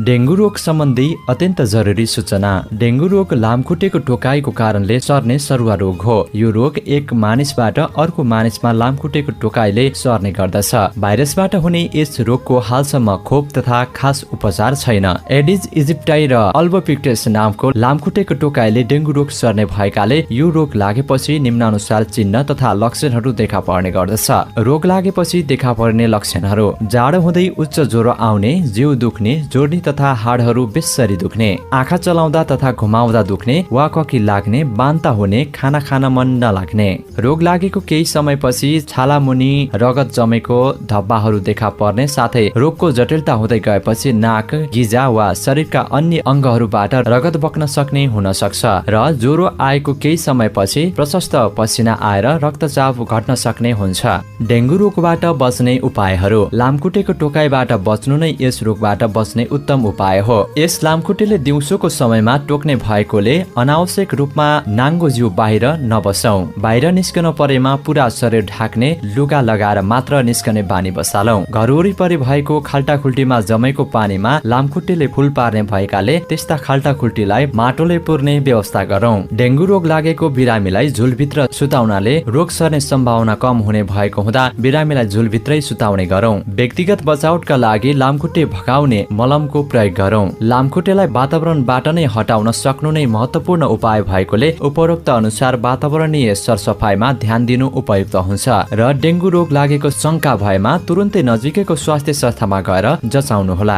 Dengue रोग सम्बन्धी अत्यन्त जरुरी सूचना। डेंगू रोग लामखुट्टेको टोकाइको कारणले सर्ने सरुवा रोग हो। यो रोग एक मानिसबाट अर्को मानिसमा लामखुट्टेको टोकाइले सर्ने गर्दछ। भाइरसबाट हुने यस रोगको हालसम्म खोप तथा खास उपचार छैन। एडिज इजिप्टाई र अल्बोपिक्टस नामको लामखुट्टेको टोकाइले डेंगू रोग सर्ने भएकाले यो रोग लागेपछि निम्नानुसार चिन्ह तथा लक्षणहरू देखा पर्ने गर्दछ। रोग लागेपछि देखा पर्ने लक्षणहरू: जाडो हुँदै उच्च ज्वरो आउने, जिउ दुख्ने, जोर्नी तथा हाडहरू बेस्सरी दुख्ने, आँखा चलाउँदा तथा घुमाउँदा दुख्ने वा ककी लाग्ने, बान्ता हुने, खाना खान मन नलाग्ने। रोग लागेको केही समयपछि छाला मुनि रगत जमेको धब्बाहरू देखा पर्ने साथै रोगको जटिलता हुँदै गएपछि नाक, गिजा वा शरीरका अन्य अङ्गहरूबाट रगत बग्न सक्ने हुन सक्छ र ज्वरो आएको केही समयपछि प्रशस्त पसिना आएर रक्तचाप घट्न सक्ने हुन्छ। डेंगू रोगबाट बच्ने उपायहरू: लामखुट्टेको टोकाइबाट बच्नु नै यस रोगबाट बच्ने उत्तम उपाय हो। यस लामखुट्टेले दिउँसोको समयमा टोक्ने भएकोले अनावश्यक रूपमा नाङ्गो जिउ बाहिर नबसौं। बाहिर निस्कन परेमा पूरा शरीर ढाक्ने लुगा लगाएर मात्र निस्कने बानी बसालौं। घर वरिपरि भएको खाल्टाखुल्टीमा जमेको पानीमा लामखुट्टेले फूल पार्ने भएकाले त्यस्ता खाल्टाखुल्टीलाई माटोले पुर्ने व्यवस्था गरौं। डेंगू रोग लागेको बिरामीलाई झुलभित्र सुताउनाले रोग सर्ने सम्भावना कम हुने भएको हुँदा बिरामीलाई झुलभित्रै सुताउने गरौं। व्यक्तिगत बचाउका लागि लामखुट्टे भगाउने मलमको प्रयोग गरौं। लामखुट्टेलाई वातावरणबाट नै हटाउन सक्नु नै महत्त्वपूर्ण उपाय भएकोले उपरोक्त अनुसार वातावरणीय सरसफाइमा ध्यान दिनु उपयुक्त हुन्छ र डेंगू रोग लागेको शंका भएमा तुरुन्तै नजिकैको स्वास्थ्य संस्थामा गएर जचाउनुहोला।